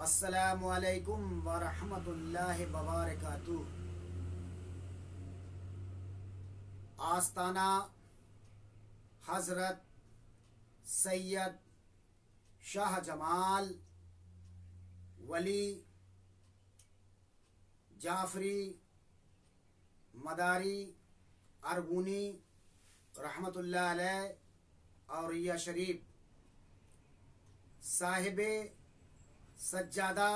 अस्सलामु अलैकुम वरहमतुल्लाहि वबरकातुहू। आस्ताना हज़रत सैयद शाह जमाल वली जाफरी मदारी अरगूनी रहमतुल्लाह अलैह और रिया शरीफ साहिबे सज्जादा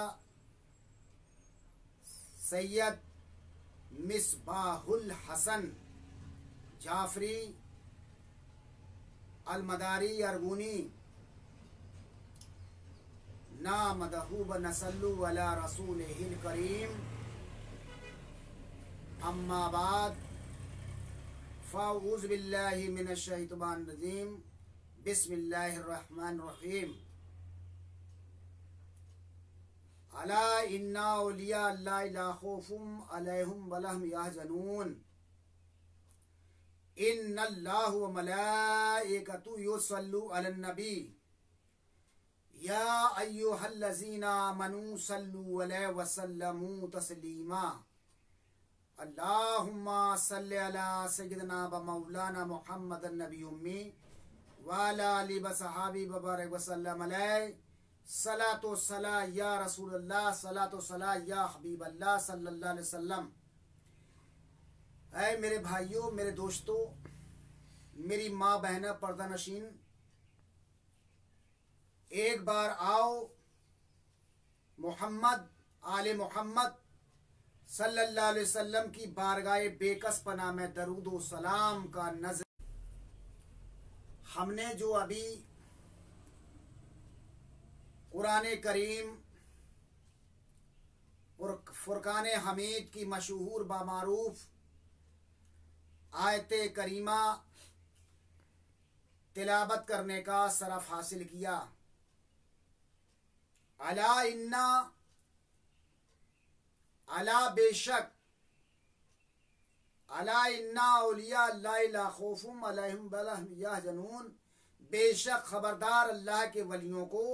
सैयद मिसबाहुल हसन जाफरी अल मदारी अरगूनी नामदहू व नसल्लु अला रसूलिहिल करीम। अम्मा बाद फ़अऊज़ु बिल्लाहि मिनश शैतानिर रजीम। बिस्मिल्लाहिर रहमानिर रहीम। अला इन्ना औलिया अल्लाहि ला खौफुन अलैहिम वला हुम यहज़नून। इन्नल्लाहा व मलाइकतहू युसल्लू अलन नबी या अय्युहल्लज़ीना आमनू सल्लू अलैहि व सल्लमू तस्लीमा। अल्लाहुम्मा सल्लि अला सय्यिदिना व मौलाना मुहम्मदन नबी उम्मी व अला आलिहि व सहाबी व बारिक व सल्लम अलैहि। सलातो सला या रसूलल्लाह, सलातो सला या हबीबल्लाह सल्लल्लाहु अलैहि वसल्लम। ऐ मेरे भाइयों, मेरे दोस्तों, मेरी माँ बहना पर्दा नशीन, एक बार आओ मोहम्मद आले मोहम्मद सल्लल्लाहु अलैहि वसल्लम की बारगाह बेकस पनाह में दरूद व सलाम का नज़र। हमने जो अभी कुरान करीम और फुरकान हमीद की मशहूर बामारूफ आयत करीमा तिलावत करने का शरफ हासिल किया। अला इन्ना, अला बेशक, अला इन्ना औलिया अल्लाहि ला खौफुन अलैहिम वला हुम यहज़नून। बेशक खबरदार, अल्लाह के वलियों को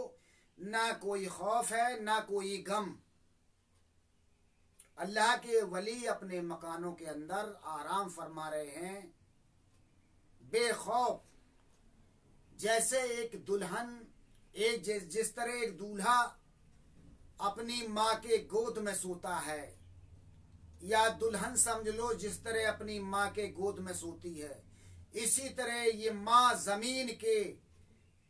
ना कोई खौफ है ना कोई गम। अल्लाह के वली अपने मकानों के अंदर आराम फरमा रहे हैं बेखौफ। जैसे एक दुल्हन, जिस तरह एक दूल्हा अपनी माँ के गोद में सोता है, या दुल्हन समझ लो जिस तरह अपनी माँ के गोद में सोती है, इसी तरह ये माँ जमीन के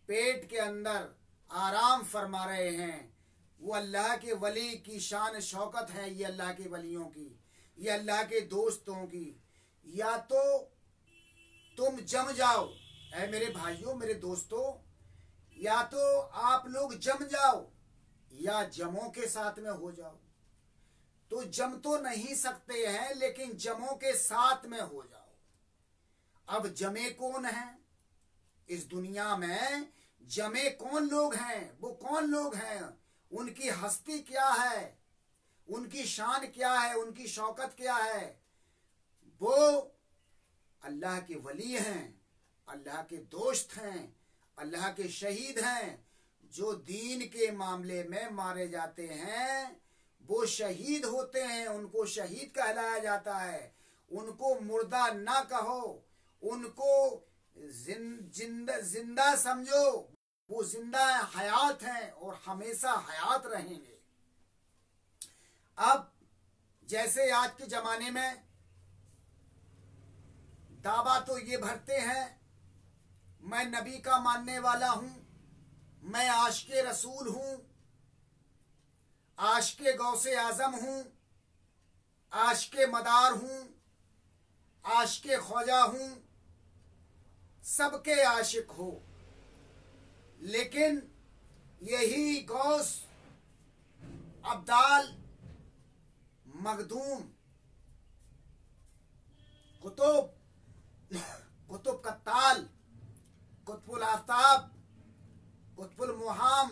पेट के अंदर आराम फरमा रहे हैं। वो अल्लाह के वली की शान शौकत है, ये अल्लाह के वलियों की, ये अल्लाह के दोस्तों की। या तो तुम जम जाओ, ऐ मेरे भाइयों मेरे दोस्तों, या तो आप लोग जम जाओ या जमों के साथ में हो जाओ। तो जम तो नहीं सकते हैं, लेकिन जमों के साथ में हो जाओ। अब जमे कौन हैं इस दुनिया में? जमे कौन लोग हैं? वो कौन लोग हैं? उनकी हस्ती क्या है, उनकी शान क्या है, उनकी शौकत क्या है? वो अल्लाह के वली हैं, अल्लाह के दोस्त हैं, अल्लाह के शहीद हैं। जो दीन के मामले में मारे जाते हैं वो शहीद होते हैं, उनको शहीद कहलाया जाता है। उनको मुर्दा ना कहो, उनको जिंदा समझो। वो जिंदा हयात हैं और हमेशा हयात रहेंगे। अब जैसे आज के जमाने में दावा तो ये भरते हैं, मैं नबी का मानने वाला हूं, मैं आशिक़े रसूल हूं, आशिक़े गौसे आजम हूं, आशिक़े मदार हूं, आशिक़े ख्वाजा हूं, सबके आशिक हो। लेकिन यही गौस अब्दाल मखदूम कुतुब कत्ताल, कुतुबुल आफ्ताब, कुतुबुल मुहाम,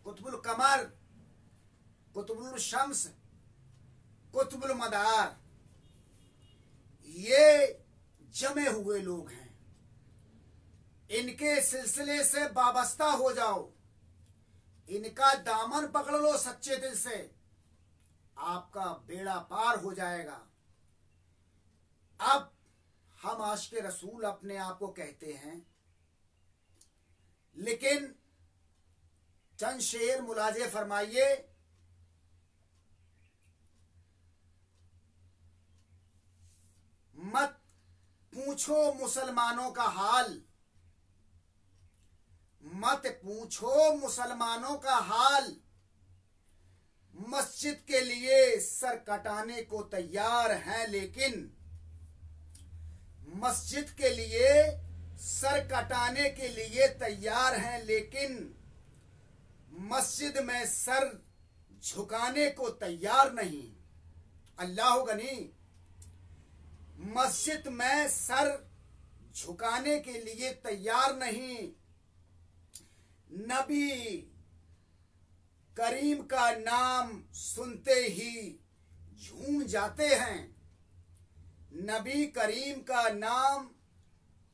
कुतुबुल कमर, कुतुबुल शम्स, कुतुबुल मदार, ये जमे हुए लोग हैं। इनके सिलसिले से वाबस्ता हो जाओ, इनका दामन पकड़ लो सच्चे दिल से, आपका बेड़ा पार हो जाएगा। अब हम आशिक़े रसूल अपने आप को कहते हैं, लेकिन चंद शेर मुलाजे फरमाइए। मत पूछो मुसलमानों का हाल, मत पूछो मुसलमानों का हाल, मस्जिद के लिए सर कटाने को तैयार हैं, लेकिन मस्जिद के लिए सर कटाने के लिए तैयार हैं, लेकिन मस्जिद में सर झुकाने को तैयार नहीं। अल्लाह गनी, मस्जिद में सर झुकाने के लिए तैयार नहीं। नबी करीम का नाम सुनते ही झूम जाते हैं, नबी करीम का नाम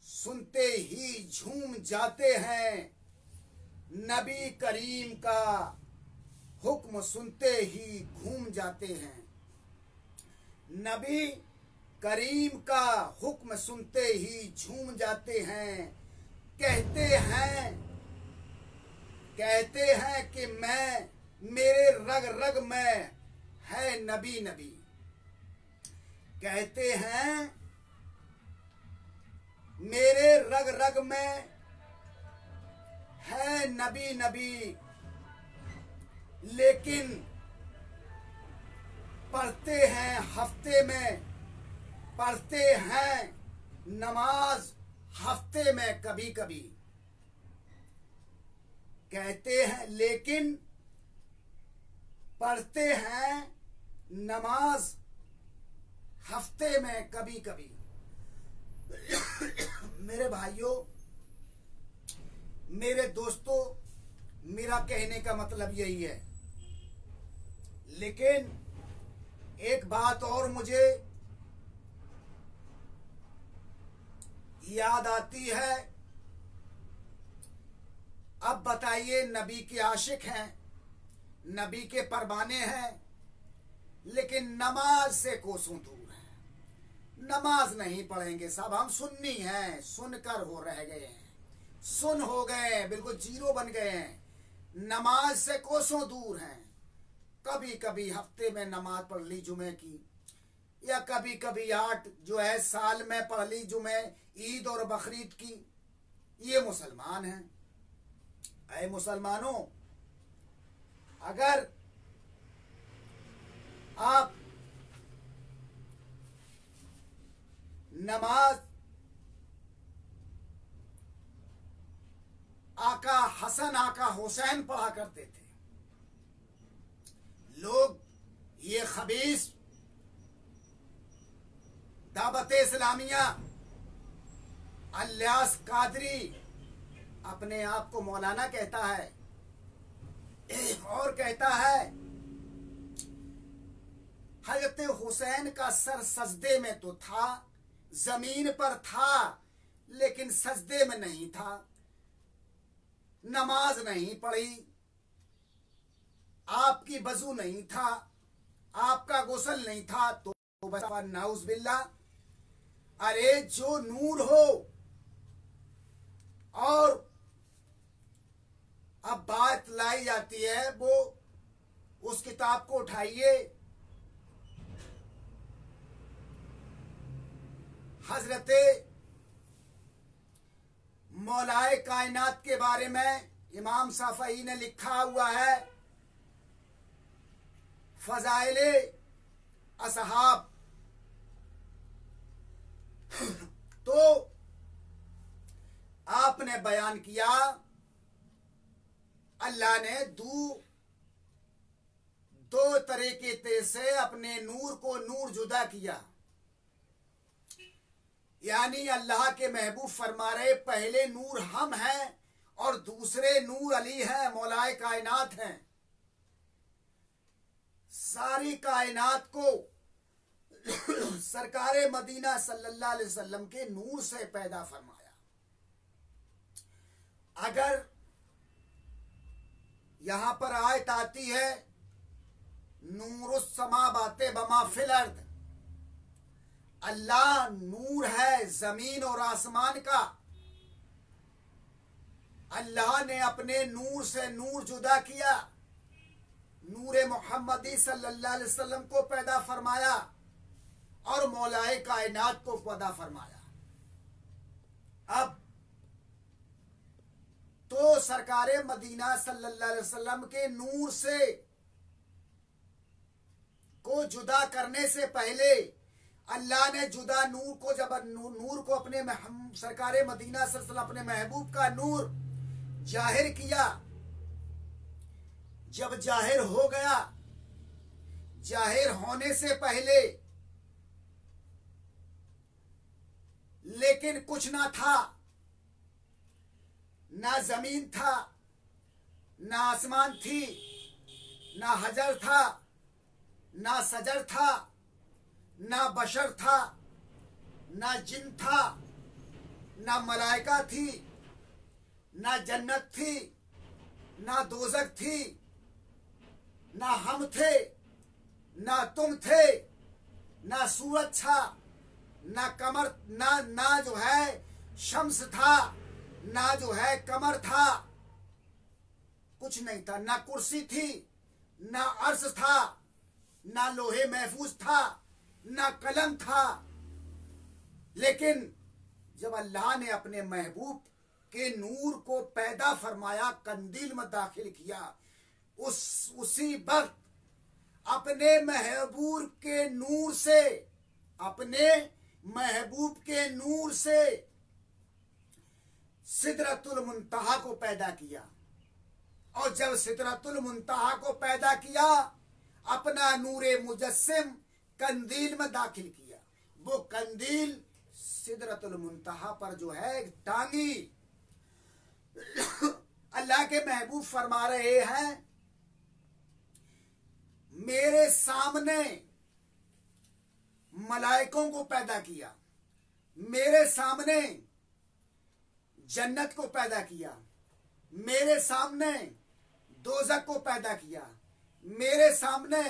सुनते ही झूम जाते हैं, नबी करीम का हुक्म सुनते ही घूम जाते हैं, नबी करीम का हुक्म सुनते ही झूम जाते हैं। कहते हैं कि मेरे रग रग में है नबी नबी, कहते हैं मेरे रग रग में है नबी नबी, लेकिन पढ़ते हैं हफ्ते में, पढ़ते हैं नमाज हफ्ते में कभी कभी। कहते हैं लेकिन पढ़ते हैं नमाज हफ्ते में कभी कभी। मेरे भाइयों, मेरे दोस्तों, मेरा कहने का मतलब यही है। लेकिन एक बात और मुझे याद आती है। अब बताइए, नबी के आशिक हैं, नबी के परवाने हैं, लेकिन नमाज से कोसों दूर हैं। नमाज नहीं पढ़ेंगे साहब, हम सुन्नी हैं, सुनकर हो रह गए हैं, सुन हो गए, बिल्कुल जीरो बन गए हैं। नमाज से कोसों दूर हैं। कभी कभी हफ्ते में नमाज पढ़ ली जुमे की, या कभी कभी 8 जो है साल में पढ़ ली जुमे, ईद और बकरीद की। ये मुसलमान हैं। ऐ मुसलमानों, अगर आप नमाज आका हसन आका हुसैन पढ़ा करते थे, लोग ये खबीस दावत इस्लामिया अलियास कादरी अपने आप को मौलाना कहता है, और कहता है हजरत हुसैन का सर सजदे में तो था, जमीन पर था, लेकिन सजदे में नहीं था, नमाज नहीं पढ़ी, आपकी वजू नहीं था, आपका गुस्ल नहीं था, तो नाउज बिल्ला। अरे जो नूर हो, और अब बात लाई जाती है, वो उस किताब को उठाइए, हजरत मौलाए कायनात के बारे में इमाम शाफई ने लिखा हुआ है, फजाइले असहाब। तो आपने बयान किया, अल्लाह ने दो तरीके से अपने नूर को नूर जुदा किया। यानी अल्लाह के महबूब फरमा रहे, पहले नूर हम हैं और दूसरे नूर अली हैं, मौलाए कायनात हैं। सारी कायनात को सरकारे मदीना सल्लल्लाहु अलैहि वसल्लम के नूर से पैदा फरमाया। अगर यहां पर आयत आती है नूरुस समा बाते बमा फिल अर्द। अल्लाह नूर है जमीन और आसमान का। अल्लाह ने अपने नूर से नूर जुदा किया, नूरे मोहम्मदी सल्लल्लाहु अलैहि वसल्लम को पैदा फरमाया और मौलाए कायनात को पैदा फरमाया। अब तो सरकारे मदीना सल्लल्लाहु अलैहि वसल्लम के नूर से को जुदा करने से पहले अल्लाह ने जुदा नूर को जब नूर को अपने सरकारे मदीना सल्लल्लाहु अलैहि वसल्लम अपने महबूब का नूर जाहिर किया। जब जाहिर हो गया, जाहिर होने से पहले लेकिन कुछ ना था, ना जमीन था, ना आसमान थी, ना हजर था, ना सजर था, ना बशर था, ना जिन था, ना मलाइका थी, ना जन्नत थी, ना दोजख थी, ना हम थे, ना तुम थे, ना सूरज था, ना कमर, ना जो है शम्स था, ना जो है कमर था, कुछ नहीं था। ना कुर्सी थी, ना अर्श था, ना लोहे महफूज था, ना कलम था। लेकिन जब अल्लाह ने अपने महबूब के नूर को पैदा फरमाया, कंदील में दाखिल किया, उसी वक्त अपने महबूब के नूर से, अपने महबूब के नूर से सिदरतुल मुंतहा को पैदा किया। और जब सिदरतुल मुंतहा को पैदा किया, अपना नूरे मुजस्सिम कंदील में दाखिल किया। वो कंदील सिदरतुल मुंतहा पर जो है टांगी। अल्लाह के महबूब फरमा रहे हैं, मेरे सामने मलाइकों को पैदा किया, मेरे सामने जन्नत को पैदा किया, मेरे सामने दोजख को पैदा किया, मेरे सामने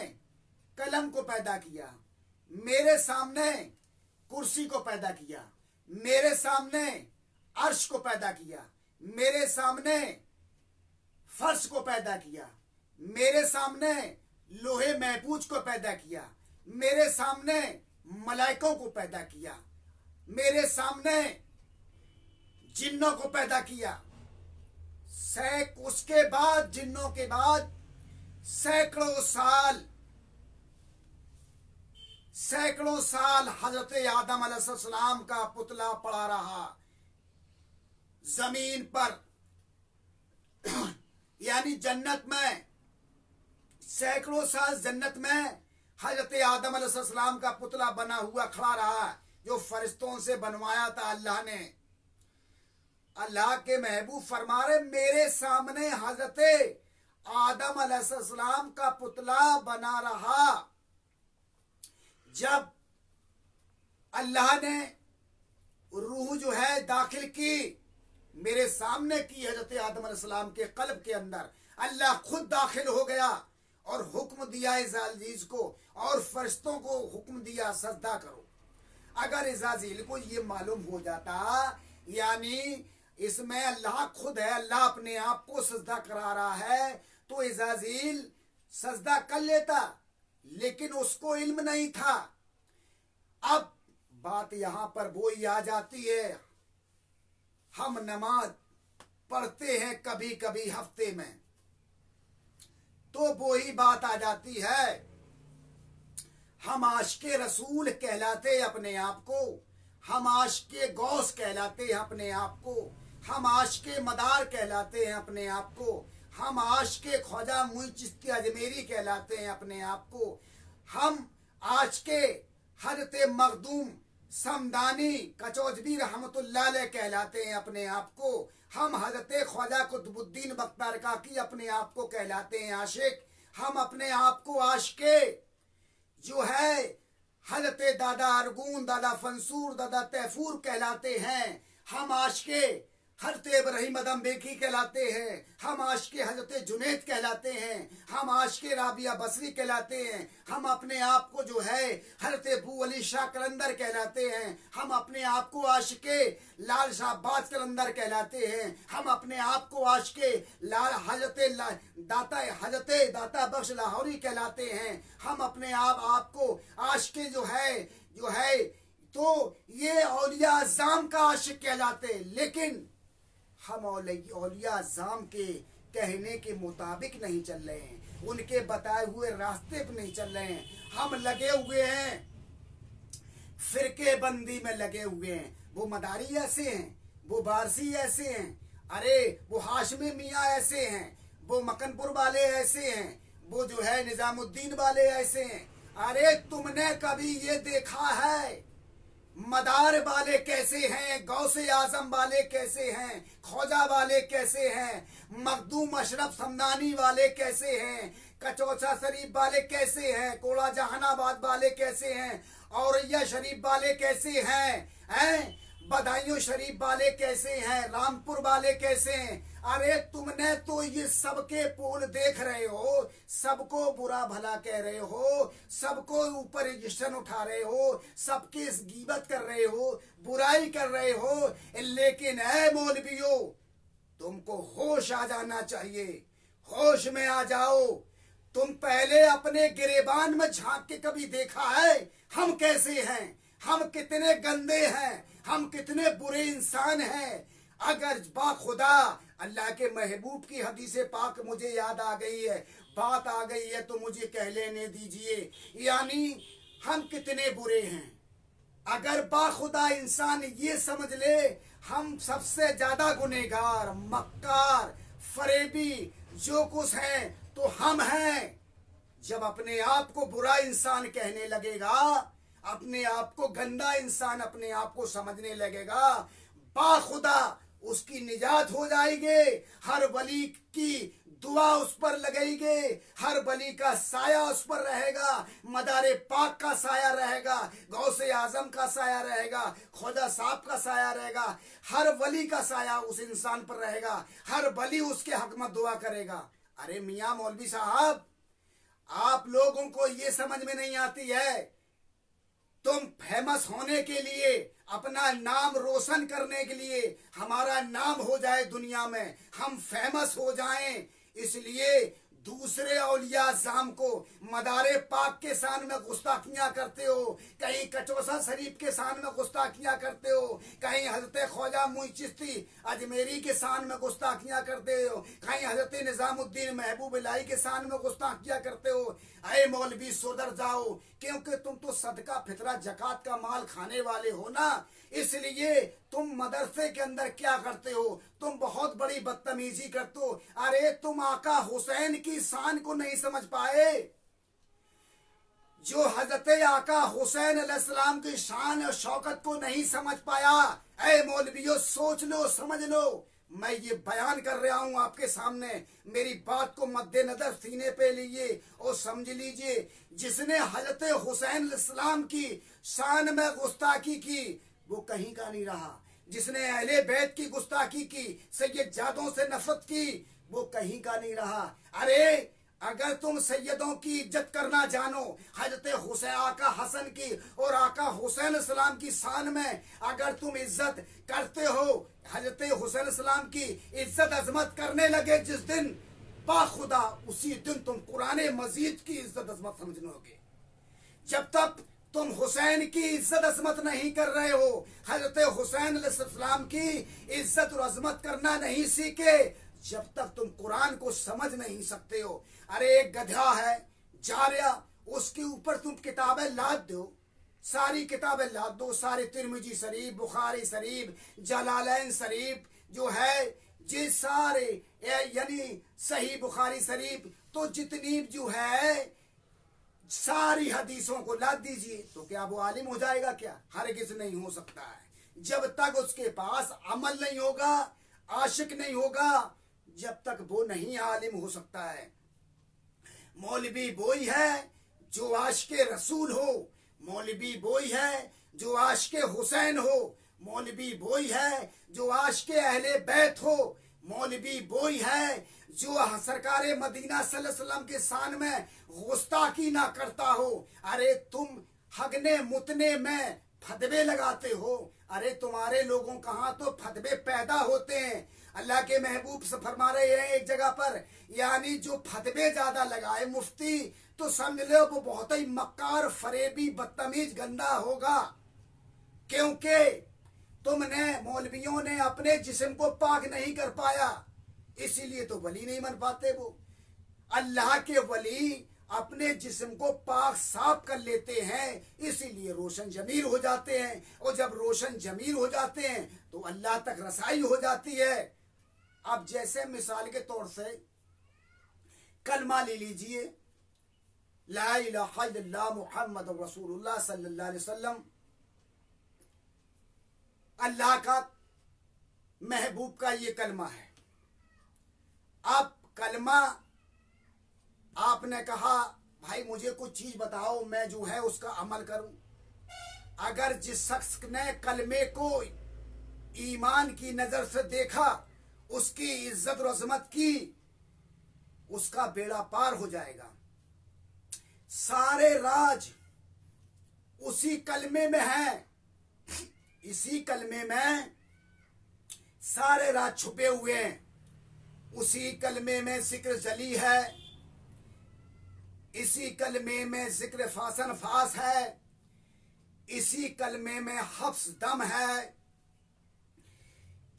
कलम को पैदा किया, मेरे सामने कुर्सी को पैदा किया, मेरे सामने अर्श को पैदा किया, मेरे सामने फर्श को पैदा किया, मेरे सामने लोहे महफूज को पैदा किया, मेरे सामने मलाइकों को पैदा किया, मेरे सामने जिन्नों को पैदा किया। उसके बाद जिन्नों के बाद सैकड़ों साल हजरत आदम अलैहिस्सलाम का पुतला पड़ा रहा जमीन पर, यानी जन्नत में। सैकड़ों साल जन्नत में हजरत आदम अलैहिस्सलाम का पुतला बना हुआ खड़ा रहा, जो फरिश्तों से बनवाया था अल्लाह ने। अल्लाह के महबूब फरमा रहे, मेरे सामने हजरत आदम अलैहिस्सलाम का पुतला बना रहा। जब अल्लाह ने रूह जो है दाखिल की, मेरे सामने की हजरत आदम अलैहिस्सलाम के कल्ब के अंदर, अल्लाह खुद दाखिल हो गया और हुक्म दिया इज़ाजीज को और फरिश्तों को हुक्म दिया सजदा करो। अगर इज़ाजील को ये मालूम हो जाता यानी इसमें अल्लाह खुद है, अल्लाह अपने आप को सजदा करा रहा है, तो इज़ाजील सजदा कर लेता, लेकिन उसको इल्म नहीं था। अब बात यहां पर वो ही आ जाती है, हम नमाज पढ़ते हैं कभी कभी हफ्ते में, तो वो ही बात आ जाती है, हम आशिके रसूल कहलाते अपने आप को, हम आशिके गौस कहलाते हैं अपने आप को, हम आशिके मदार कहलाते हैं अपने आप को, हम आशिके ख्वाजा मुईन चिश्ती अजमेरी कहलाते हैं अपने आप को, हम आशिके हजरत मखदूम समदानी कचौजबी रहमतुल्लाह अलैह कहलाते हैं अपने आप को, हम हजरत ख्वाजा कुतुबुद्दीन बख्तियार काकी अपने आप को कहलाते हैं आशिक, हम अपने आप को आशिके जो है हजरत दादा अरगून, दादा फंसूर, दादा तैफूर कहलाते हैं, हम आशिके हज़रत इब्राहिम अदम बेकी कहलाते हैं, हम आशिक़े हज़रत जुनैद कहलाते हैं, हम आशिक़े राबिया बसरी कहलाते हैं, हम अपने आप को जो है हज़रत अबू अली शाह कलंदर कहलाते हैं, हम अपने आप को आशिक़े लाल शाहबाज कलंदर कहलाते हैं, हम अपने आप को आशिक़े लाल हज़रत दाता बख्श लाहौरी कहलाते हैं, हम अपने आप को आशिक़े जो है तो ये औलिया अज़्ज़ाम का आशिक़ कहलाते हैं। लेकिन हम औलिया अज़्ज़ाम के कहने के मुताबिक नहीं चल रहे हैं, उनके बताए हुए रास्ते पर नहीं चल रहे हैं। हम लगे हुए हैं फिरके बंदी में लगे हुए हैं। वो मदारी ऐसे हैं, वो बारसी ऐसे हैं, अरे वो हाशमी मियाँ ऐसे हैं, वो मकनपुर वाले ऐसे हैं, वो जो है निजामुद्दीन वाले ऐसे हैं। अरे तुमने कभी ये देखा है मदार वाले कैसे हैं, गौसे आजम वाले कैसे हैं, ख्वाजा वाले कैसे हैं, मखदूम अशरफ समदानी वाले कैसे हैं, कचौचा शरीफ वाले कैसे हैं, कोड़ा जहानाबाद वाले कैसे हैं, औरैया शरीफ वाले कैसे हैं, बदायूं शरीफ वाले कैसे हैं, रामपुर वाले कैसे हैं। अरे तुमने तो ये सबके पोल देख रहे हो, सबको बुरा भला कह रहे हो, सबको ऊपर जश्न उठा रहे हो, सबकी गीबत कर रहे हो, बुराई कर रहे हो। लेकिन ऐ मौलवियों, तुमको होश आ जाना चाहिए, होश में आ जाओ। तुम पहले अपने गिरेबान में झांक के कभी देखा है हम कैसे हैं, हम कितने गंदे हैं, हम कितने बुरे इंसान हैं। अगर बाखुदा अल्लाह के महबूब की हदीस पाक मुझे याद आ गई है, बात आ गई है, तो मुझे कह लेने दीजिए, यानी हम कितने बुरे हैं। अगर बाखुदा इंसान ये समझ ले हम सबसे ज्यादा गुनहगार, मक्कार, फरेबी जो कुछ हैं तो हम हैं। जब अपने आप को बुरा इंसान कहने लगेगा, अपने आप को गंदा इंसान अपने आप को समझने लगेगा, बाखुदा उसकी निजात हो जाएगी। हर वली की दुआ उस पर लगेगी, हर वली का साया उस पर रहेगा, मदारे पाक का साया रहेगा, गौसे आजम का साया रहेगा, खुदा साहब का साया रहेगा, हर वली का साया उस इंसान पर रहेगा, हर वली उसके हक में दुआ करेगा। अरे मियाँ मौलवी साहब, आप लोगों को ये समझ में नहीं आती है, तुम फेमस होने के लिए, अपना नाम रोशन करने के लिए, हमारा नाम हो जाए दुनिया में, हम फेमस हो जाएं, इसलिए दूसरे औलिया अज़्ज़ाम को मदारे पाक के शान में गुस्ताखियां करते हो, कहीं कचौसा शरीफ के शान में गुस्ताखियां करते हो, कहीं हजरत ख्वाजा मुई चिश्ती अजमेरी के शान में गुस्ताखियां करते हो, कहीं हजरत निजामुद्दीन महबूब इलाही के शान में गुस्ताखियां करते हो। अरे मौलवी सुधर जाओ, क्योंकि तुम तो सदका फितरा जकात का माल खाने वाले हो ना, इसलिए तुम मदरसे के अंदर क्या करते हो, तुम बहुत बड़ी बदतमीजी करते हो। अरे तुम आका हुसैन की शान को नहीं समझ पाए, जो हजरत आका हुसैन अलैहिस्सलाम की शान और शौकत को नहीं समझ पाया। ऐ मौलवियों, सोच लो, समझ लो, मैं ये बयान कर रहा हूं आपके सामने, मेरी बात को मद्देनजर सीने पे लीजिए और समझ लीजिए। जिसने हजरत हुसैन अलैहिस्सलाम की शान में गुस्ताखी की वो कहीं का नहीं रहा, जिसने अहले बैत की गुस्ताखी की, सैयदजादों से नफरत की, वो कहीं का नहीं रहा। अरे अगर तुम सैयदों की इज्जत करना जानो, हजरत हुसैन आका हसन की और आका हुसैन सलाम की शान में अगर तुम इज्जत करते हो, हजरत हुसैन सलाम की इज्जत अजमत करने लगे जिस दिन, बाखुदा उसी दिन तुम कुरान मजीद की इज्जत अजमत समझोगे। जब तक तुम हुसैन की इज्जत अजमत नहीं कर रहे हो, हजरत हुसैन अलैहिस्सलाम की इज्जत और अजमत करना नहीं सीखे, जब तक तुम कुरान को समझ नहीं सकते हो। अरे एक गधा है जारिया, उसके ऊपर तुम किताबें लाद दो, सारी किताबें लाद दो, सारे तिरमिजी शरीफ, बुखारी शरीफ, जलालैन शरीफ जो है, ये सारे यानी सही बुखारी शरीफ, तो जितनी जो है सारी हदीसों को लाद दीजिए, तो क्या वो आलिम हो जाएगा? क्या हरगिज़ नहीं हो सकता है। जब तक उसके पास अमल नहीं होगा, आशिक नहीं होगा, जब तक वो नहीं आलिम हो सकता है। मौलवी वही है जो आशिके रसूल हो, मौलवी वही है जो आशिके हुसैन हो, मौलवी वही है जो आशिक अहले बैत हो। मौलवी वही है जो सरकार मदीना सल्लल्लाहु अलैहि वसल्लम के शान में गुस्ताखी ना करता हो। अरे तुम हगने मुतने में फतवे लगाते हो। अरे तुम्हारे लोगों कहाँ तो फतवे पैदा होते हैं। अल्लाह के महबूब से फरमा रहे हैं एक जगह पर, यानी जो फतवे ज्यादा लगाए मुफ्ती, तो समझ लो वो बहुत ही मक्कार, फरेबी, बदतमीज, गंदा होगा। क्योंकि तुमने, मौलवियों ने अपने जिस्म को पाक नहीं कर पाया, इसीलिए तो वली नहीं बन पाते। वो अल्लाह के वली अपने जिस्म को पाक साफ कर लेते हैं, इसीलिए रोशन जमीर हो जाते हैं। और जब रोशन जमीर हो जाते हैं तो अल्लाह तक रसाई हो जाती है। अब जैसे मिसाल के तौर से कलमा ले लीजिए, ला इलाहा इल्लल्लाह मुहम्मद रसूलुल्लाह सल्लल्लाहु अलैहि वसल्लम, अल्लाह का महबूब का ये कलमा है। अब कलमा आपने कहा भाई मुझे कुछ चीज बताओ, मैं जो है उसका अमल करूं। अगर जिस शख्स ने कलमे को ईमान की नजर से देखा, उसकी इज्जत और अजमत की, उसका बेड़ा पार हो जाएगा। सारे राज उसी कलमे में है। इसी कलमे में सारे राज छुपे हुए हैं। उसी कलमे में जिक्र जली है, इसी कलमे में जिक्र फासन फास है, इसी कलमे में हफ्स दम है,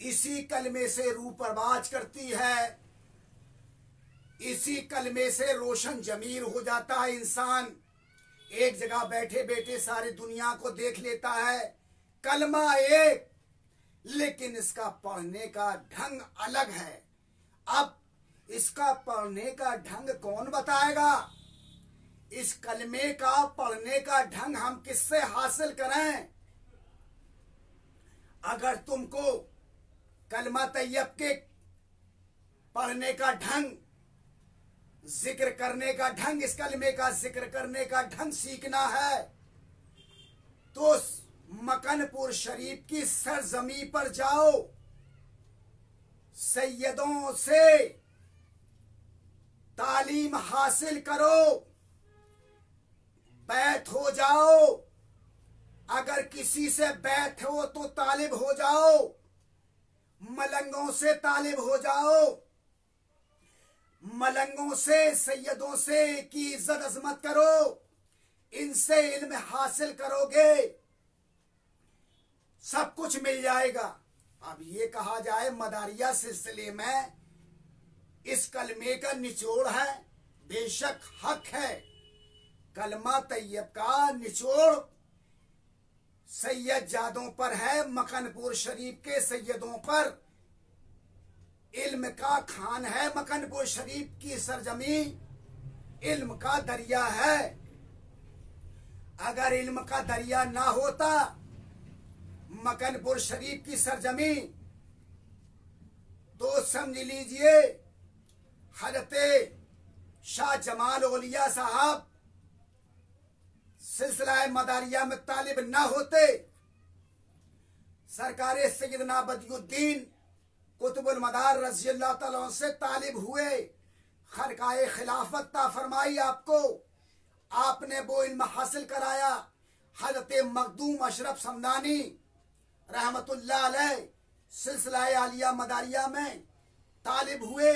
इसी कलमे से रूह परवाज करती है, इसी कलमे से रोशन जमीर हो जाता है। इंसान एक जगह बैठे बैठे सारी दुनिया को देख लेता है। कलमा एक, लेकिन इसका पढ़ने का ढंग अलग है। अब इसका पढ़ने का ढंग कौन बताएगा? इस कलमे का पढ़ने का ढंग हम किससे हासिल करें? अगर तुमको कलमा तैयब के पढ़ने का ढंग, जिक्र करने का ढंग, इस कलमे का जिक्र करने का ढंग सीखना है, तो मकनपुर शरीफ की सरजमी पर जाओ, सैयदों से तालीम हासिल करो, बैत हो जाओ। अगर किसी से बैत हो तो तालिब हो जाओ, मलंगों से तालिब हो जाओ। मलंगों से, सैयदों से की इज्जत अजमत करो, इनसे इल्म हासिल करोगे, सब कुछ मिल जाएगा। अब ये कहा जाए मदारिया सिलसिले में इस कलमे का निचोड़ है, बेशक हक है। कलमा तैयब का निचोड़ सैयद जादों पर है, मकनपुर शरीफ के सैयदों पर। इल्म का खान है मकनपुर शरीफ की सरजमी, इल्म का दरिया है। अगर इल्म का दरिया ना होता मकनपुर शरीफ की सरजमी, तो समझ लीजिए हजरत शाह जमाल औलिया साहब सिलसिला मदारिया में तालिब ना होते, सरकार सैयदना बदियुद्दीन कुतुबुल मदार रज़ी अल्लाह तआला से तालिब हुए, खरकाए खिलाफत ता फरमाई आपको, आपने वो इल्म हासिल कराया। हजरत मखदूम अशरफ समदानी रहमतुल्लाह अलैह सिलसिला आलिया मदारिया में तालिब हुए।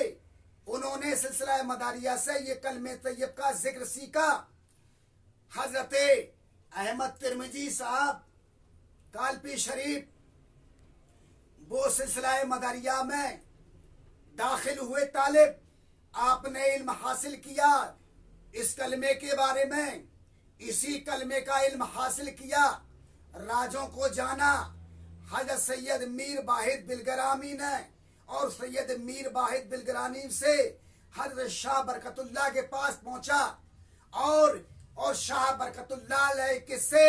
उन्होंने सिलसिला मदारिया से ये कलमे तैयब का जिक्र सीखा। हजरत अहमद तिरमिजी साहब कालपी शरीफ, वो सिलसिला मदारिया में दाखिल हुए तालिब। आपने इल्म हासिल किया इस कलमे के बारे में, इसी कलमे का इल्म हासिल किया, राजों को जाना। हजरत सैयद मीर वाहिद बिलगरामी ने और सैयद मीर वाहिद बिलगरानी से हजरत शाह बरकतुल्लाह के पास पहुंचा, और शाह बरकतुल्लाह किससे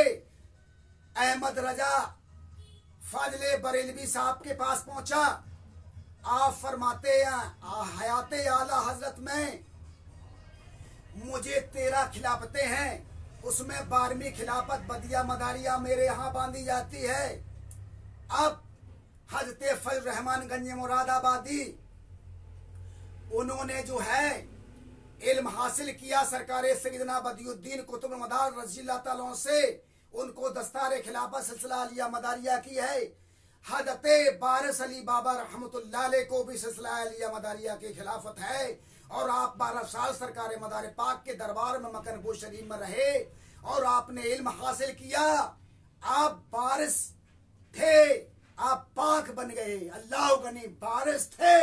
अहमद रजा फाजले बरेलवी साहब के पास पहुंचा। आप फरमाते हैं हयाते आला हजरत में मुझे 13 खिलाफतें हैं, उसमें 12वीं खिलाफत बदिया मदारिया मेरे यहाँ बांधी जाती है। अब हजरत फजल रहमान गंज मुरादाबादी उन्होंने जो है इल्म हासिल किया सरकार सैयदना बदियुद्दीन कुतुब मदार रज़ियल्लाहु ताला से, उनको दस्तार खिलाफत सिलसिला अलिया मदारिया की है। हजरत बारिश अली बाबा रहमतुल्लाह अलैह को भी सिलसिला अलिया मदारिया की खिलाफत है और आप 12 साल सरकार मदार पाक के दरबार में मकनपुर शरीफ में रहे और आपने इल्म हासिल किया। आप बारिश थे, आप पाक बन गए, अल्लाह गनी बारिश थे,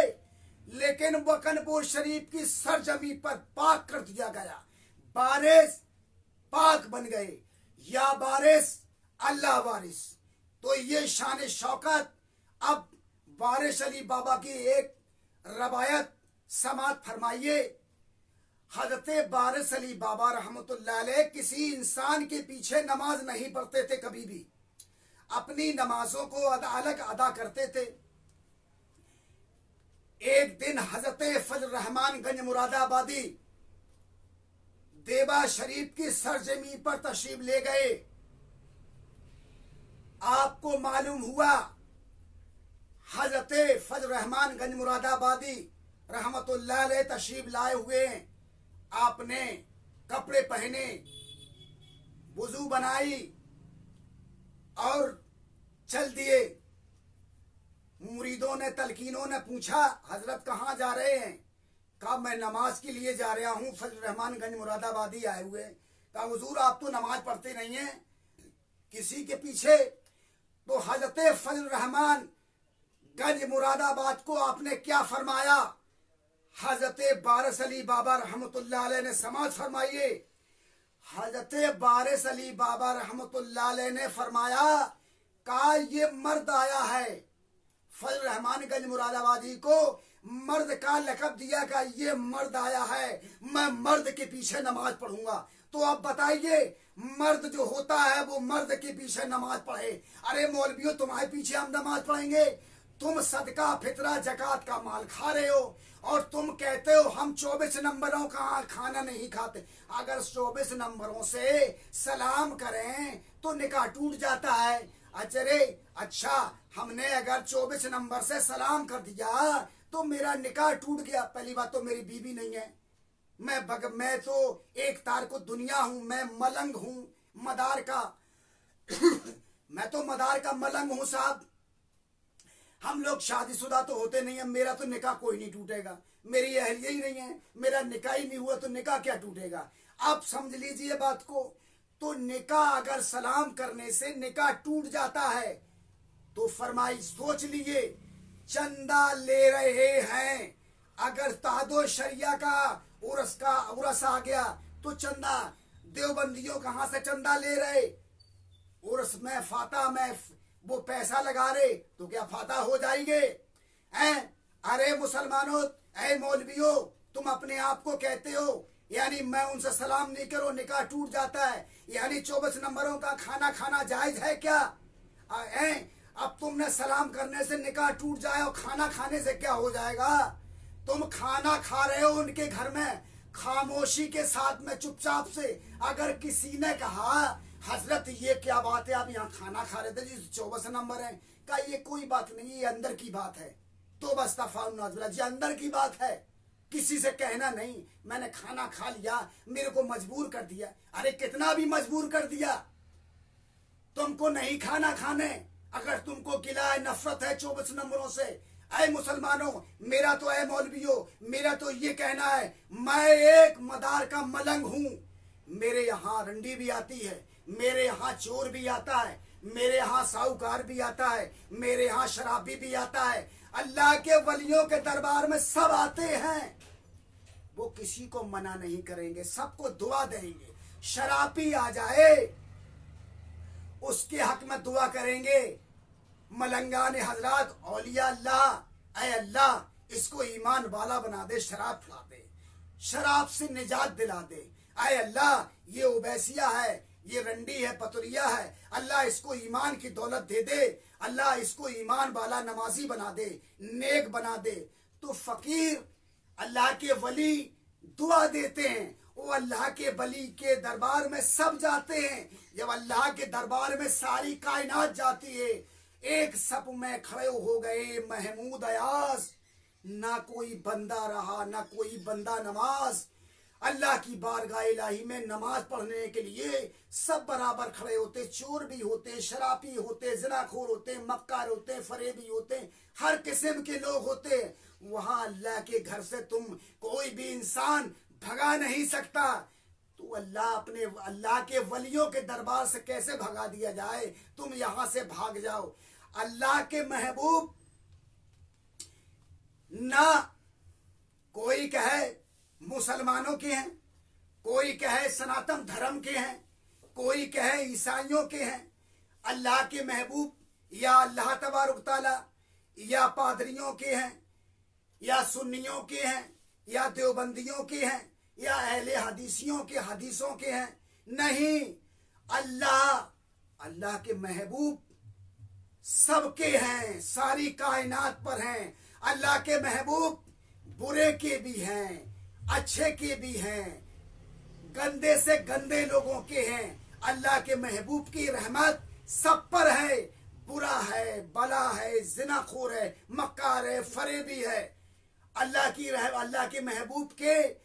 लेकिन मकनपुर शरीफ की सरजमी पर पाक कर दिया गया। बारिश पाक बन गए, या बारिश अल्लाह वारिस। तो ये शान शौकत। अब बारिश अली बाबा की एक रवायत समात फरमाइए। हजरत बारिश अली बाबा रहमतुल्लाह अलैह किसी इंसान के पीछे नमाज नहीं पढ़ते थे, कभी भी अपनी नमाजों को अलग अदा करते थे। एक दिन हजरत फजल रहमान गंज मुरादाबादी देवा शरीफ की सरजमी पर तशरीफ ले गए। आपको मालूम हुआ हजरत फजल रहमान गंज मुरादाबादी रहमतुल्लाह अलैह तशरीफ लाए हुए हैं। आपने कपड़े पहने, वुजू बनाई और चल दिए। मुरीदों ने, तलकीनों ने पूछा, हजरत कहाँ जा रहे हैं? कहा मैं नमाज के लिए जा रहा हूँ, फजल रहमान गंज मुरादाबादी आए हुए। कहा हुजूर आप तो नमाज पढ़ते नहीं हैं किसी के पीछे। तो हजरत फजल रहमान गंज मुरादाबाद को आपने क्या फरमाया? हजरत बारिश अली बाबा रहमतुल्लाह अलैह ने समाज फरमाइए। हजरत बारिश अली बाबा रहमतुल्लाह अलैह ने फरमाया, कहा ये मर्द आया है। फजल रहमान गंज मुरादाबादी को मर्द का लक़ब दिया का ये मर्द आया है, मैं मर्द के पीछे नमाज पढ़ूंगा। तो अब बताइए, मर्द जो होता है वो मर्द के पीछे नमाज पढ़े। अरे मौलवियों, तुम्हारे पीछे हम नमाज पढ़ेंगे? तुम सदका फितरा जकात का माल खा रहे हो और तुम कहते हो हम 24 नंबरों का खाना नहीं खाते। अगर 24 नंबरों से सलाम करें तो निकाह टूट जाता है। अरे अच्छा, हमने अगर 24 नंबर से सलाम कर दिया तो मेरा निकाह टूट गया। पहली बात तो मेरी बीवी नहीं है, मैं तो एक तार को दुनिया हूं, मैं मलंग हूं मदार का मैं तो मदार का मलंग हूं साहब। हम लोग शादीशुदा तो होते नहीं है, मेरा तो निकाह कोई नहीं टूटेगा। मेरी अहलिया ही नहीं है, मेरा निकाह ही नहीं हुआ तो निकाह क्या टूटेगा? आप समझ लीजिए बात को। तो निकाह अगर सलाम करने से निकाह टूट जाता है तो फरमाई सोच लीजिए, चंदा ले रहे हैं। अगर तादो शरिया का उरस आ गया तो चंदा, देवबंदियों कहां से चंदा ले रहे? उर्स में फाता में वो पैसा लगा रहे तो क्या फाता हो जाएंगे? अरे मुसलमानों, ऐ मौलवियों, तुम अपने आप को कहते हो यानी मैं उनसे सलाम नहीं करो निकाह टूट जाता है, यानी 24 नंबरों का खाना खाना जायज है क्या? अब तुमने सलाम करने से निकाह टूट जाए और खाना खाने से क्या हो जाएगा? तुम खाना खा रहे हो उनके घर में खामोशी के साथ में चुपचाप से। अगर किसी ने कहा हजरत ये क्या बात है, आप यहाँ खाना खा रहे थे जी, 24 नंबर है, का ये कोई बात नहीं, ये अंदर की बात है। तो बस जी अंदर की बात है, किसी से कहना नहीं मैंने खाना खा लिया, मेरे को मजबूर कर दिया। अरे कितना भी मजबूर कर दिया, तुमको नहीं खाना खाने, अगर तुमको गिला है, नफरत है 24 नंबरों से। ऐ मुसलमानों, मेरा तो ऐ मौलवियों, मेरा तो ये कहना है, मैं एक मदार का मलंग हूं। मेरे यहाँ रंडी भी आती है, मेरे यहाँ चोर भी आता है, मेरे यहाँ साहूकार भी आता है, मेरे यहाँ शराबी भी आता है। अल्लाह के वलियों के दरबार में सब आते हैं, वो किसी को मना नहीं करेंगे, सबको दुआ देंगे। शराबी आ जाए उसके हक में दुआ करेंगे। मलंगान हजरात, औलिया अल्लाह, ऐ अल्लाह इसको ईमान वाला बना दे, शराब पिला दे, शराब से निजात दिला दे। ऐ अल्लाह ये उबैसिया है, ये रंडी है, पतुरिया है, अल्लाह इसको ईमान की दौलत दे दे, अल्लाह इसको ईमान वाला नमाजी बना दे, नेक बना दे। तो फकीर अल्लाह के वली दुआ देते हैं, वो अल्लाह के वली के दरबार में सब जाते हैं। जब अल्लाह के दरबार में सारी कायनात जाती है, एक सप में खड़े हो गए महमूद अयाज, ना कोई बंदा रहा ना कोई बंदा नमाज। अल्लाह की बारगाह इलाही में नमाज पढ़ने के लिए सब बराबर खड़े होते, चोर भी होते, शराबी होते, ज़िनाखोर होते, मक्कार होते, फरेबी होते, हर किस्म के लोग होते। वहां अल्लाह के घर से तुम कोई भी इंसान भगा नहीं सकता। तो अल्लाह के वलियों के दरबार से कैसे भगा दिया जाए? तुम यहां से भाग जाओ। अल्लाह के महबूब ना कोई कहे मुसलमानों के हैं, कोई कहे सनातन धर्म के हैं, कोई कहे ईसाइयों के हैं। अल्लाह के महबूब या अल्लाह तबारक तआला या पादरियों के हैं, या सुन्नियों के हैं, या देवबंदियों के हैं, या अहले हदीसियों के हदीसों के हैं। नहीं, अल्लाह के महबूब सबके हैं, सारी कायनात पर हैं। अल्लाह के महबूब बुरे के भी हैं, अच्छे के भी हैं, गंदे से गंदे लोगों के हैं। अल्लाह के महबूब की रहमत सब पर है। बुरा है, बला है, जिनाखोर है, मक्कार है, फरेबी है। अल्लाह के महबूब के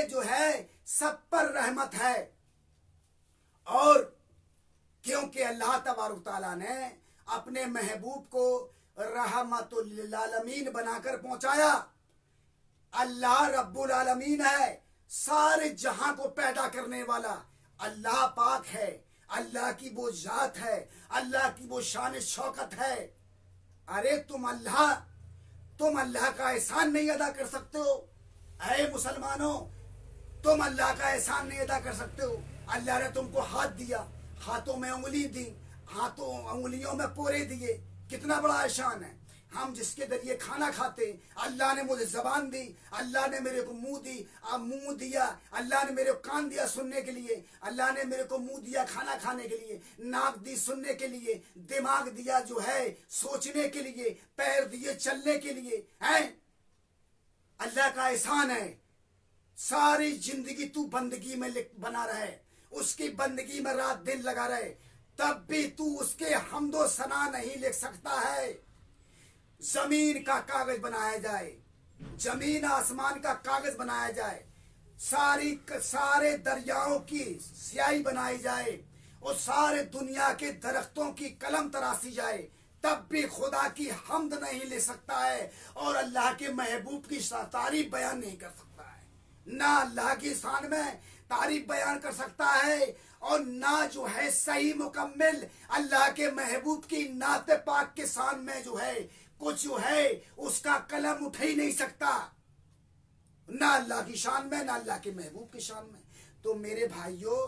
जो है सब पर रहमत है। और क्योंकि अल्लाह तबारक तआला ने अपने महबूब को रहमतुल लिल आलमीन बनाकर पहुंचाया। अल्लाह रब्बुल आलमीन है, सारे जहां को पैदा करने वाला अल्लाह पाक है। अल्लाह की वो जात है, अल्लाह की वो शान शौकत है। अरे तुम अल्लाह का एहसान नहीं अदा कर सकते हो? ऐ मुसलमानों, तुम अल्लाह का एहसान नहीं अदा कर सकते हो? अल्लाह ने तुमको हाथ दिया, हाथों में उंगली दी, हाथों उंगलियों में पोरे दिए, कितना बड़ा एहसान है। हम जिसके जरिए खाना खाते, अल्लाह ने मुझे जबान दी, अल्लाह ने मेरे को मुंह दिया, अल्लाह ने मेरे को कान दिया सुनने के लिए, अल्लाह ने मेरे को मुंह दिया खाना खाने के लिए, नाक दी सुनने के लिए, दिमाग दिया जो है सोचने के लिए, पैर दिए चलने के लिए। हैं, अल्लाह का एहसान है। सारी जिंदगी तू बंदगी में बना रहे, उसकी बंदगी में रात दिन लगा रहे, तब भी तू उसके हम्दो सना नहीं लिख सकता है। जमीन का कागज बनाया जाए, जमीन आसमान का कागज बनाया जाए, सारे दरियाओं की स्याही बनाई जाए, और सारे दुनिया के दरख्तों की कलम तराशी जाए, तब भी खुदा की हम्द नहीं ले सकता है, और अल्लाह के महबूब की तारीफ बयान नहीं कर सकता है। ना अल्लाह की शान में तारीफ बयान कर सकता है, और ना जो है सही मुकम्मिल अल्लाह के महबूब की नाते पाक के शान में जो है कुछ जो है उसका कलम उठ ही नहीं सकता, ना अल्लाह की शान में ना अल्लाह के महबूब की शान में। तो मेरे भाइयों,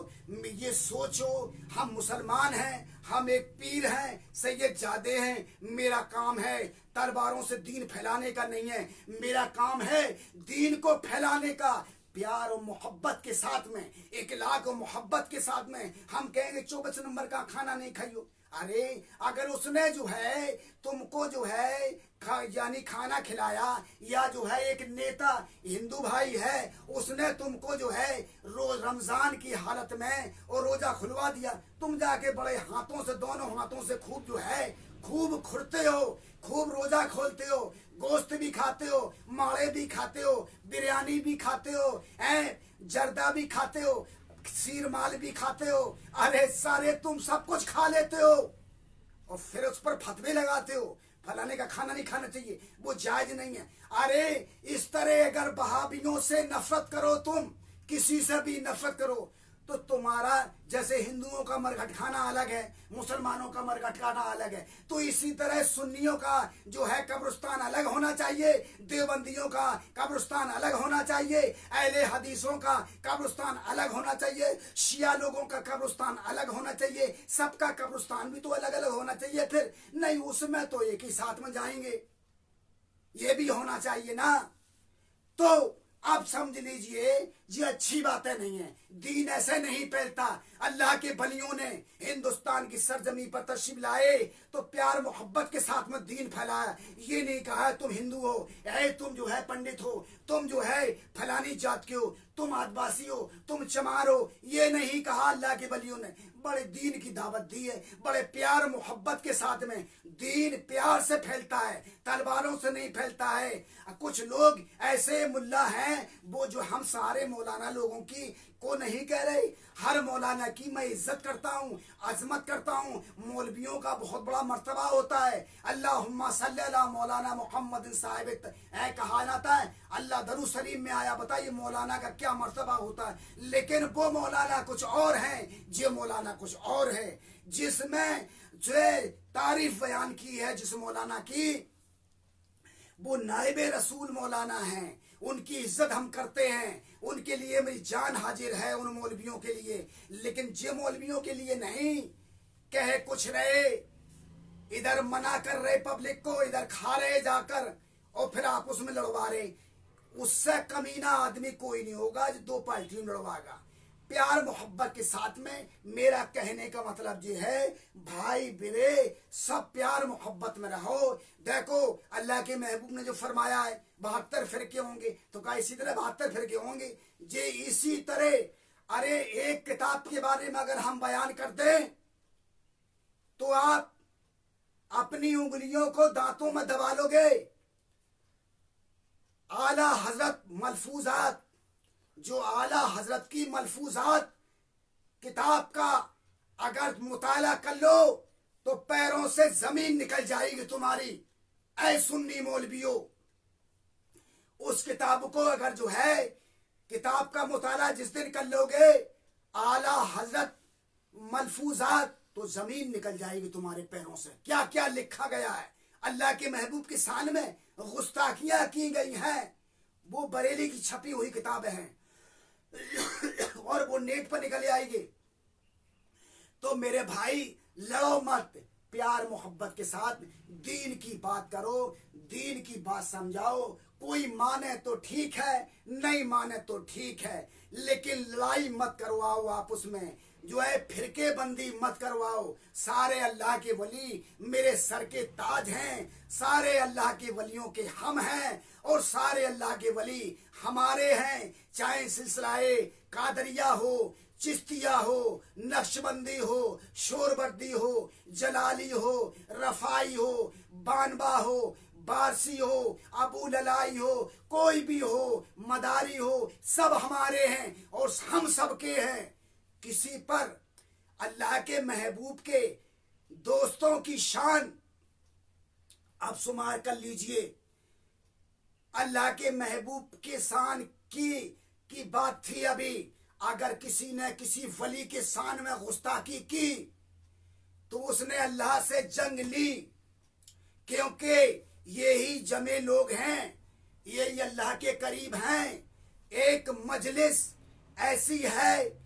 ये सोचो, हम मुसलमान हैं, हम एक पीर हैं, सैयद जादे हैं। मेरा काम है तलवारों से दीन फैलाने का नहीं है, मेरा काम है दीन को फैलाने का। प्यार और मोहब्बत के साथ में, इखलाक और मोहब्बत के साथ में हम कहेंगे 24 नंबर का खाना नहीं खाइयो। अरे अगर उसने जो है तुमको जो है यानी खाना खिलाया, या जो है एक नेता हिंदू भाई है उसने तुमको जो है रोज रमजान की हालत में और रोजा खुलवा दिया, तुम जाके बड़े हाथों से, दोनों हाथों से खूब जो है खूब खुरते हो, खूब रोजा खोलते हो, गोश्त भी खाते हो, माड़े भी खाते हो, बिरयानी भी खाते हो, जर्दा भी खाते हो, सीर माल भी खाते हो। अरे सारे तुम सब कुछ खा लेते हो, और फिर उस पर फतवे लगाते हो फलाने का खाना नहीं खाना चाहिए, वो जायज नहीं है। अरे इस तरह अगर वहाबियों से नफरत करो, तुम किसी से भी नफरत करो, तो तुम्हारा जैसे हिंदुओं का मरघट खाना अलग है, मुसलमानों का मरघट खाना अलग है, तो इसी तरह सुन्नियों का जो है कब्रिस्तान अलग होना चाहिए, देवबंदियों का कब्रिस्तान अलग होना चाहिए, अहले हदीसों का कब्रिस्तान अलग होना चाहिए, शिया लोगों का कब्रिस्तान अलग होना चाहिए, सबका कब्रिस्तान भी तो अलग अलग होना चाहिए। फिर नहीं, उसमें तो एक ही साथ में जाएंगे, ये भी होना चाहिए ना। तो आप समझ लीजिए ये अच्छी बातें नहीं है, दीन ऐसे नहीं फैलता। अल्लाह के बलियों ने हिंदुस्तान की सरजमी पर तशरीफ लाए तो प्यार मोहब्बत के साथ में दीन फैलाया। ये नहीं कहा तुम हिंदू हो, तुम जो है पंडित हो, तुम जो है फलानी जात के हो, तुम आदिवासी हो, तुम चमार हो। ये नहीं कहा अल्लाह के वलियों ने। बड़े दीन की दावत दी है, बड़े प्यार मोहब्बत के साथ में। दीन प्यार से फैलता है, तलवारों से नहीं फैलता है। कुछ लोग ऐसे मुल्ला हैं वो जो हम सारे मौलाना लोगों की को नहीं कह रहे, हर मौलाना की मैं इज्जत करता हूँ, अजमत करता हूँ। मौलवियों का बहुत बड़ा मर्तबा होता है। अल्लाहुम्मा सल्ली अला मौलाना मोहम्मद साहिब कहा जाता है, अल्लाह दरूद शरीफ में आया। बताइए मौलाना का क्या मर्तबा होता है। लेकिन वो मौलाना कुछ और है, ये मौलाना कुछ और है। जिसमें जो तारीफ बयान की है जिस मौलाना की, वो नाइबे रसूल मौलाना हैं। उनकी इज्जत हम करते हैं, उनके लिए मेरी जान हाजिर है, उन मौलवियों के लिए। लेकिन जे मौलवियों के लिए नहीं। कहे कुछ रहे, इधर मना कर रहे पब्लिक को, इधर खा रहे जाकर, और फिर आपस में लड़वा रहे। उससे कमीना आदमी कोई नहीं होगा जो दो पार्टियों में लड़वाएगा। प्यार मोहब्बत के साथ में मेरा कहने का मतलब ये है, भाई बिरे सब प्यार मोहब्बत में रहो। देखो अल्लाह के महबूब ने जो फरमाया है 72 फिरके होंगे, तो क्या इसी तरह 72 फिरके होंगे? जे इसी तरह अरे एक किताब के बारे में अगर हम बयान कर दें तो आप अपनी उंगलियों को दांतों में दबा लोगे। आला हजरत मलफूजात, जो आला हजरत की मलफूजात किताब का अगर मुताला कर लो तो पैरों से जमीन निकल जाएगी तुम्हारी। ऐ सुन्नी मौलवियों, उस किताब को अगर जो है किताब का मुताला जिस दिन कर लोगे, आला हजरत मलफूजात, तो जमीन निकल जाएगी तुम्हारे पैरों से। क्या क्या लिखा गया है अल्लाह के महबूब की शान में, गुस्ताखियां की गई हैं। वो बरेली की छपी हुई किताबें हैं और वो नेट पर निकल आएगी। तो मेरे भाई लड़ो मत, प्यार मोहब्बत के साथ दीन की बात करो, दीन की बात समझाओ। कोई माने तो ठीक है, नहीं माने तो ठीक है, लेकिन लड़ाई मत करवाओ आपस में, जो है फिरके बंदी मत करवाओ। सारे अल्लाह के वली मेरे सर के ताज हैं, सारे अल्लाह के वलियों के हम हैं, और सारे अल्लाह के वली हमारे हैं। चाहे सिलसिलाए कादरिया हो, चिश्तिया हो, नक्शबंदी हो, शोरबर्दी हो, जलाली हो, रफाई हो, बानबा हो, बारसी हो, अबू ललाई हो, कोई भी हो, मदारी हो, सब हमारे हैं और हम सबके हैं। किसी पर अल्लाह के महबूब के दोस्तों की शान आप शुमार कर लीजिए। अल्लाह के महबूब के शान की बात थी अभी। अगर किसी ने किसी वली के शान में गुस्ताखी की तो उसने अल्लाह से जंग ली, क्योंकि यही जमे लोग हैं, यही अल्लाह के करीब हैं। एक मजलिस ऐसी है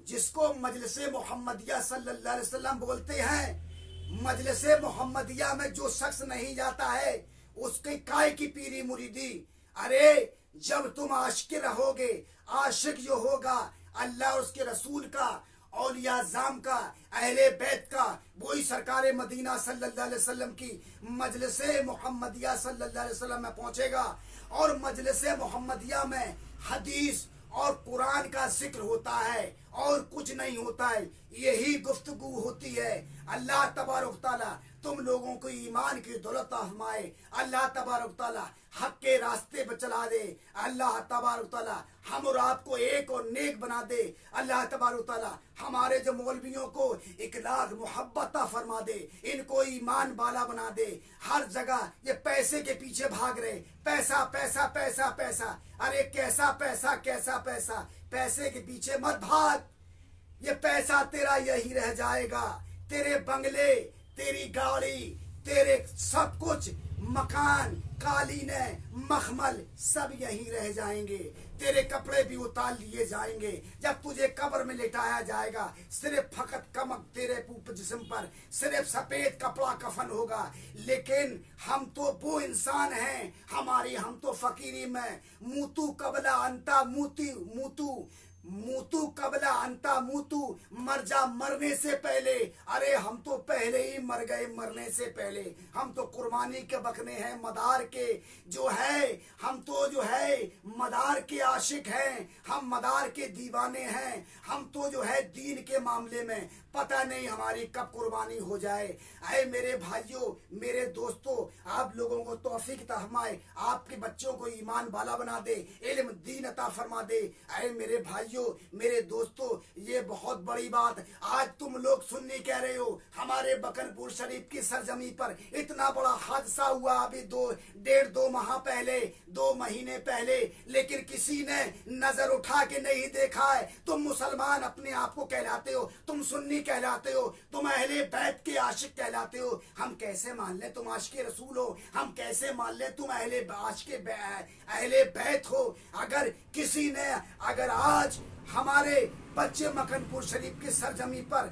जिसको मजलिसे मोहम्मदिया सल्लल्लाहु अलैहि वसल्लम बोलते हैं। मजलिसे मोहम्मदिया में जो शख्स नहीं जाता है उसके काय की पीरी मुरीदी। अरे जब तुम आशिक रहोगे, आशिक जो होगा अल्लाह और उसके रसूल का, औलिया जाम का, अहले बैत का, वही सरकार मदीना सल्लल्लाहु अलैहि वसल्लम की मजलिसे मोहम्मदिया सल्लल्लाहु अलैहि वसल्लम में पहुंचेगा। और मजलिसे मोहम्मदिया में हदीस और कुरान का जिक्र होता है और कुछ नहीं होता है, यही गुफ्तगू होती है। अल्लाह तबारक तआला तुम लोगों को ईमान की दौलत फरमाए। अल्लाह तबारक तआला हक के रास्ते पर चला दे। अल्लाह तबारक तआला हम और आपको एक और नेक बना दे। अल्लाह तबारक तआला हमारे जो मौलवियों को इखलास मोहब्बत फरमा दे, इनको ईमान वाला बना दे। हर जगह ये पैसे के पीछे भाग रहे, पैसा पैसा पैसा पैसा। अरे कैसा पैसा, कैसा पैसा? पैसे के पीछे मत भाग, ये पैसा तेरा यही रह जाएगा। तेरे बंगले, तेरी गाड़ी, तेरे सब कुछ, मकान, कालीने, मखमल सब यहीं रह जाएंगे। तेरे कपड़े भी उतार लिए जाएंगे। जब तुझे कब्र में लिटाया जाएगा सिर्फ फकत कमक तेरे जिस्म पर सिर्फ सफेद कपड़ा कफन होगा। लेकिन हम तो वो इंसान हैं, हम तो फकीरी में मुतु कबला अंता मुतु मूतू कबला अंता मूतू, मर जा मरने से पहले। अरे हम तो पहले ही मर गए मरने से पहले। हम तो कुर्बानी के बकने हैं, मदार के जो है, हम तो जो है मदार के आशिक हैं, हम मदार के दीवाने हैं। हम तो जो है दीन के मामले में पता नहीं हमारी कब कुर्बानी हो जाए। अरे मेरे भाइयों, मेरे दोस्तों, आप लोगों को तौफीक अता फरमाए, आपके बच्चों को ईमान वाला बना दे, इल्म दीन अता फरमा दे। अरे मेरे भाइयों, मेरे दोस्तों, ये बहुत बड़ी बात आज तुम लोग सुननी कह रहे हो। हमारे बकनपुर शरीफ की सरजमी पर इतना बड़ा हादसा हुआ अभी 2 माह पहले, 2 महीने पहले, लेकिन किसी ने नजर उठा के नहीं देखा है। तुम मुसलमान अपने आप को कहलाते हो, तुम सुन्नी कहलाते हो, तुम अहले बैत के आशिक कहलाते हो। हम कैसे मान ले तुम आशिक रसूल हो? हम कैसे मान ले तुम अहले बैत हो? अगर किसी ने, अगर आज हमारे बच्चे मकनपुर शरीफ की सरजमी पर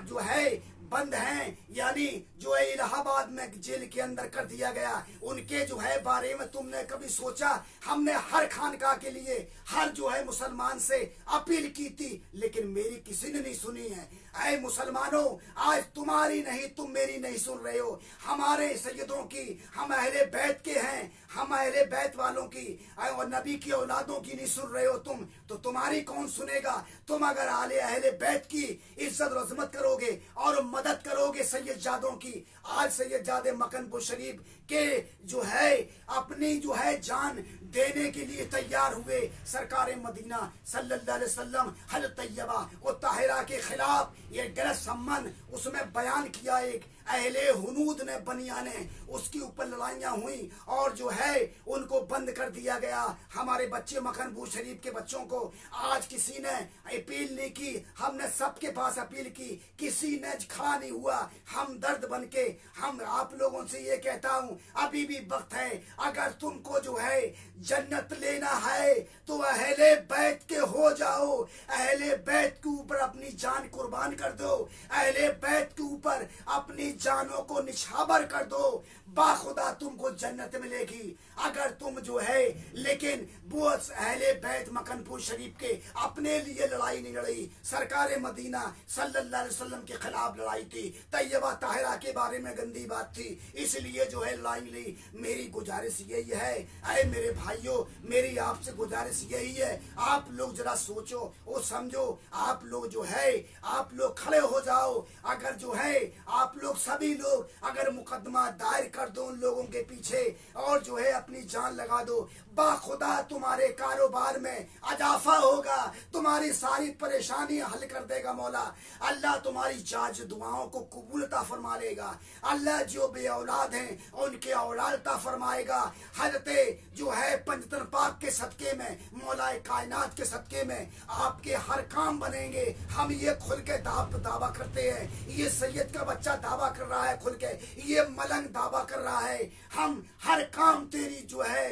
जो है बंद हैं, यानी जो है इलाहाबाद में जेल के अंदर कर दिया गया, उनके जो है बारे में तुमने कभी सोचा? हमने हर खानका के लिए, हर जो है मुसलमान से अपील की थी, लेकिन मेरी किसी ने नहीं सुनी है। ऐ मुसलमानों, आज तुम्हारी नहीं, तुम मेरी नहीं सुन रहे हो। हमारे सैयदों की, हम अहले बैत के हैं, हम अहले बैत वालों की और नबी की औलादों की नहीं सुन रहे हो तुम, तो तुम्हारी कौन सुनेगा? तुम अगर अहले बैत की इज्जत और अजमत करोगे और मदद करोगे सैयदजादों की, आज सैयदजादे मकनपुर शरीफ के जो है अपनी जो है जान देने के लिए तैयार हुए। सरकार मदीना सल्लल्लाहु अलैहि वसल्लम हज़रत तैयबा और ताहिरा के खिलाफ ये गलत संबंध उसमें बयान किया। एक अहले हुनूद ने, बनिया ने, उसके ऊपर लड़ाइयाँ हुई और जो है उनको बंद कर दिया गया। हमारे बच्चे मकनपुर शरीफ के बच्चों को आज किसी ने अपील नहीं की, हमने सबके पास अपील की, किसी ने खड़ा नहीं हुआ। हम दर्द बन के हम आप लोगों से ये कहता हूँ, अभी भी वक्त है। अगर तुमको जो है जन्नत लेना है तो अहले बैत के हो जाओ, अहले बैत के ऊपर अपनी जान कुर्बान कर दो, अहले बैत के ऊपर अपनी जानों को निछावर कर दो, बाखुदा तुमको जन्नत मिलेगी। अगर तुम जो है, लेकिन वो अहले बैत मकनपुर शरीफ के अपने लिए लड़ाई नहीं लड़ी, सरकार मदीना सल्लल्लाहु अलैहि वसल्लम के खिलाफ लड़ाई थी, तैयबा ताहिरा के बारे में गंदी बात थी, इसलिए जो है लड़ाई ली। मेरी गुजारिश यही है, अरे मेरे भाइयों, मेरी आपसे गुजारिश यही है, आप लोग जरा सोचो और समझो, आप लोग जो है, आप लोग खड़े हो जाओ। अगर जो है आप लोग सभी लोग अगर मुकदमा दायर कर दो उन लोगों के पीछे और जो है अपनी जान लगा दो, बाखुदा तुम्हारे कारोबार में अजाफा होगा, तुम्हारी सारी परेशानी हल कर देगा मौला। अल्लाह तुम्हारी जाज दुआओं को कबूलता फरमा लेगा। अल्लाह जो बे औलाद हैं उनके औलादता फरमाएगा। हजरते जो है पंजतन पाक के सदके में, मौलाए कायनात के सदके में आपके हर काम बनेंगे। हम ये खुल के दावा करते हैं, ये सैयद का बच्चा दावा कर रहा है खुल के, ये मलंग दावा कर रहा है, हम हर काम तेरी जो है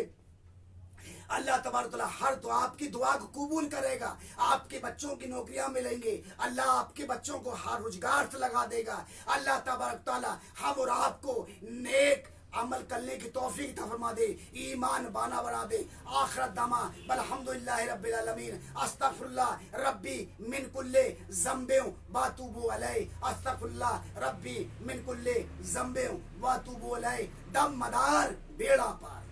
अल्लाह तबारक तआला हर दुआ, आपकी दुआ को कबूल करेगा। आपके बच्चों की नौकरियां मिलेंगी, अल्लाह आपके बच्चों को हर रोजगार से लगा देगा। अल्लाह तबारक तआला हम और आपको नेक अमल करने की तौफीक अता फरमा दे, ईमान बाना बना दे। आखिरत दामा अल्हम्दुलिल्लाह रब्बिल आलमीन। अस्तगफिरुल्लाह रब्बी मिन कुल्ले ज़ंबे वातूबु अलैहि, अस्तगफिरुल्लाह रब्बी मिन कुल्ले ज़ंबे वातूबु अलैहि। दम मदार बेड़ा पार।